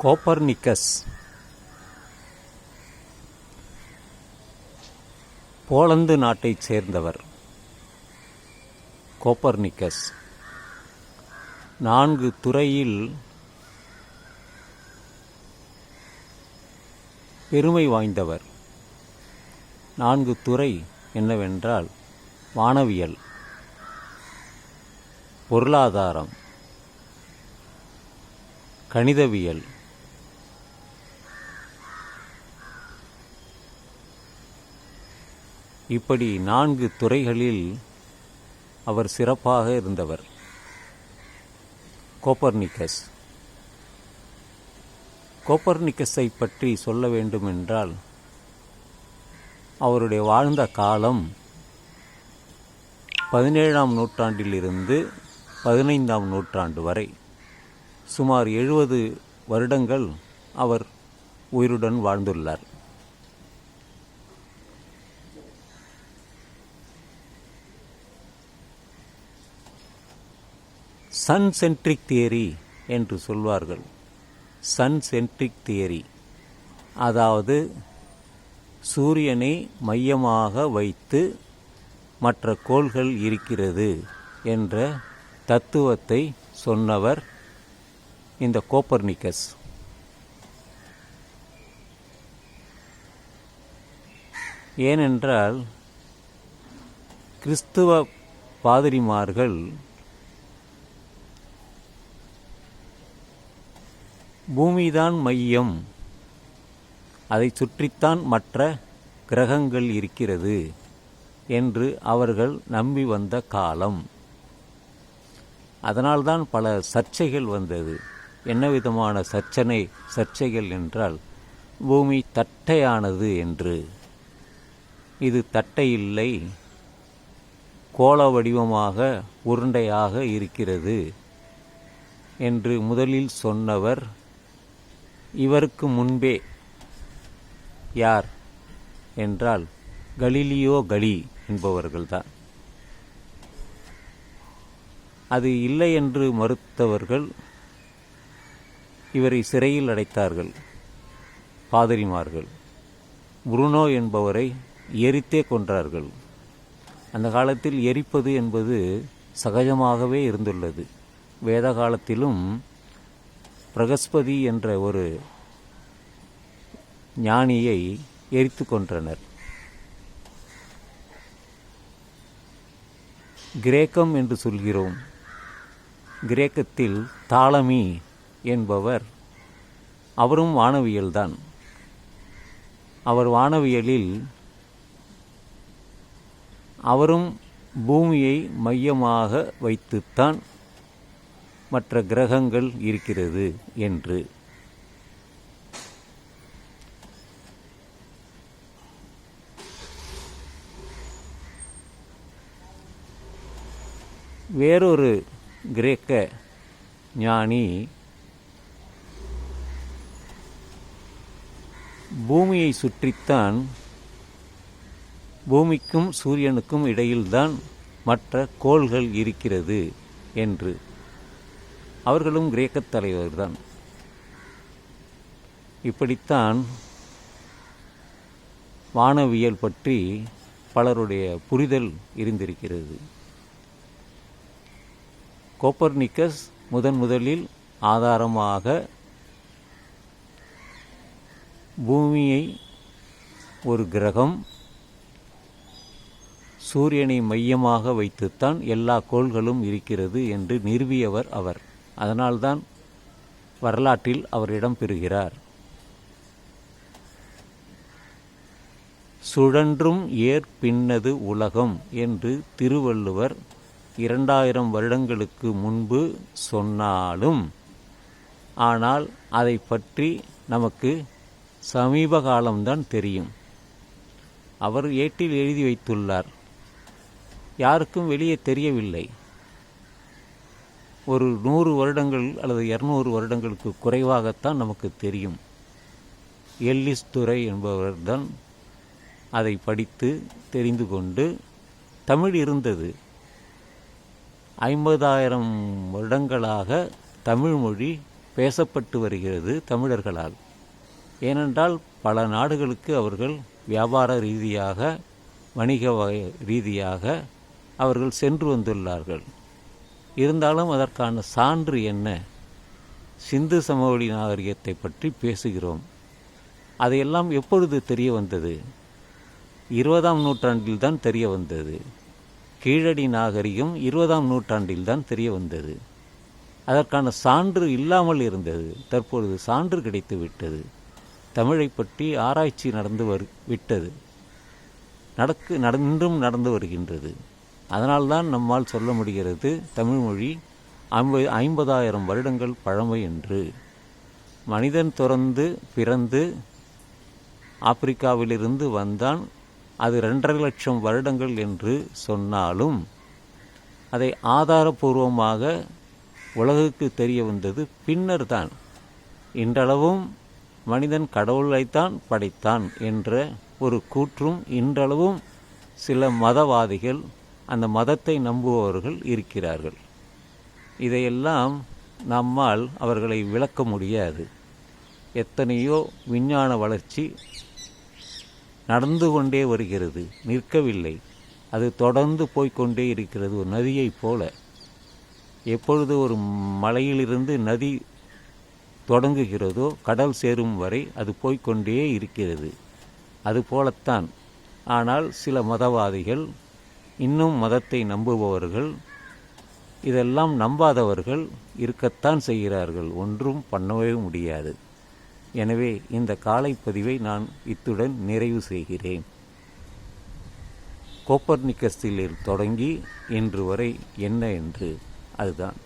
Copernicus Poland நாட்டைச் சேர்ந்தவர். Copernicus 4 துறையில் பெருமை வாய்ந்தவர். 4 துறை என்னவென்றால் வானவியல், பொருளாதாரம், கணிதவியல், இப்படி 4 துறைகளில் அவர் சிறப்பாக இருந்தவர். கோப்பர்னிக்கஸ். கோப்பர்னிக்கஸை பற்றி சொல்ல வேண்டுமென்றால் அவருடைய வாழ்ந்த காலம் 17ஆம் நூற்றாண்டிலிருந்து 15ஆம் நூற்றாண்டு வரை சுமார் 70 வருடங்கள் அவர் உயிருடன் வாழ்ந்துள்ளார். சன் சென்ட்ரிக் தியரி என்று சொல்வார்கள். சன் சென்ட்ரிக் தியரி, அதாவது சூரியனை மையமாக வைத்து மற்ற கோள்கள் இருக்கிறது என்ற தத்துவத்தை சொன்னவர் இந்த கோப்பர்னிக்கஸ். ஏனென்றால் கிறிஸ்துவ பாதிரிமார்கள் பூமிதான் மையம், அதை சுற்றித்தான் மற்ற கிரகங்கள் இருக்கிறது என்று அவர்கள் நம்பி வந்த காலம். அதனால்தான் பல சர்ச்சைகள் வந்தது. என்ன விதமான சர்ச்சைகள் என்றால், பூமி தட்டையானது என்று. இது தட்டை இல்லை, கோள வடிவமாக உருண்டையாக இருக்கிறது என்று முதலில் சொன்னவர் இவருக்கு முன்பே யார் என்றால் கலீலியோ கலி என்பவர்கள்தான். அது இல்லை என்று மறுத்தவர்கள் இவரை சிறையில் அடைத்தார்கள், பாதிரிமார்கள். புருனோ என்பவரை எரித்தே கொன்றார்கள். அந்த காலத்தில் எரிப்பது என்பது சகஜமாகவே இருந்துள்ளது. வேத காலத்திலும் பிரகஸ்பதி என்ற ஒரு ஞானியை எரித்து கொன்றனர். கிரேக்கம் என்று சொல்கிறோம். கிரேக்கத்தில் தாலமி என்பவர், அவரும் வானவியல்தான். அவர் வானவியலில் அவரும் பூமியை மையமாக வைத்துத்தான் மற்ற கிரகங்கள் இருக்கிறது என்று. வேறொரு கிரேக்க ஞானி பூமியை சுற்றித்தான், பூமிக்கும் சூரியனுக்கும் இடையில்தான் மற்ற கோள்கள் இருக்கிறது என்று. அவர்களும் கிரேக்கத் தலைவர்தான். இப்படித்தான் வானவியல் பற்றி பலருடைய புரிதல் இருந்திருக்கிறது. கோப்பர்னிக்கஸ் முதலில் ஆதாரமாக பூமியை ஒரு கிரகம், சூரியனை மையமாக வைத்துத்தான் எல்லா கோள்களும் இருக்கிறது என்று நிறுவியவர் அவர். அதனால்தான் வரலாற்றில் அவர் இடம் பெறுகிறார். சுழன்றும் ஏற்பின்னது உலகம் என்று திருவள்ளுவர் 2000 வருடங்களுக்கு முன்பு சொன்னாலும், ஆனால் அதை பற்றி நமக்கு சமீப காலம்தான் தெரியும். அவர் ஏட்டில் எழுதி வைத்துள்ளார், யாருக்கும் வெளியே தெரியவில்லை. ஒரு 100 வருடங்கள் அல்லது 200 வருடங்களுக்கு குறைவாகத்தான் நமக்கு தெரியும். எல்லிஸ் துரை என்பவர்தான் அதை படித்து தெரிந்து கொண்டு, தமிழ் இருந்தது, 50,000 வருடங்களாக தமிழ் மொழி பேசப்பட்டு வருகிறது தமிழர்களால். ஏனென்றால் பல நாடுகளுக்கு அவர்கள் வியாபார ரீதியாக, வணிக ரீதியாக அவர்கள் சென்று வந்துள்ளார்கள். இருந்தாலும் அதற்கான சான்று என்ன? சிந்து சமவெளி நாகரிகத்தை பற்றி பேசுகிறோம். அதையெல்லாம் எப்பொழுது தெரிய வந்தது? 20ஆம் நூற்றாண்டில் தான் தெரிய வந்தது. கீழடி நாகரிகம் 20ஆம் நூற்றாண்டில் தான் தெரிய வந்தது. அதற்கான சான்று இல்லாமல் இருந்தது. தற்பொழுது சான்று கிடைத்து விட்டது. தமிழை பற்றி ஆராய்ச்சி நடந்து விட்டது. இன்றும் நடந்து வருகின்றது. அதனால்தான் நம்மால் சொல்ல முடிகிறது தமிழ்மொழி 50,000 வருடங்கள் பழமை என்று. மனிதன் பிறந்து ஆப்பிரிக்காவிலிருந்து வந்தான், அது 2.5 லட்சம் வருடங்கள் என்று சொன்னாலும் அதை ஆதாரபூர்வமாக உலகுக்கு தெரிய வந்தது பின்னர் தான். இன்றளவும் மனிதன் கடவுளைத்தான் படைத்தான் என்ற ஒரு கூற்றும் இன்றளவும் சில மதவாதிகள், அந்த மதத்தை நம்புபவர்கள் இருக்கிறார்கள். இதையெல்லாம் நம்மால் அவர்களை விளக்க முடியாது. எத்தனையோ விஞ்ஞான வளர்ச்சி நடந்து கொண்டே வருகிறது, நிற்கவில்லை. அது தொடர்ந்து போய்கொண்டே இருக்கிறது, ஒரு நதியைப் போல. எப்பொழுது ஒரு மலையிலிருந்து நதி தொடங்குகிறதோ கடல் சேரும் வரை அது போய்கொண்டே இருக்கிறது. அதுபோலத்தான். ஆனால் சில மதவாதிகள், இன்னும் மதத்தை நம்புபவர்கள், இதெல்லாம் நம்பாதவர்கள் இருக்கத்தான் செய்கிறார்கள். ஒன்றும் பண்ணவே முடியாது. எனவே இந்த காலைப்பதிவை நான் இத்துடன் நிறைவு செய்கிறேன். கோப்பர்னிக்கஸில் தொடங்கி இன்று வரை என்ன என்று அதுதான்.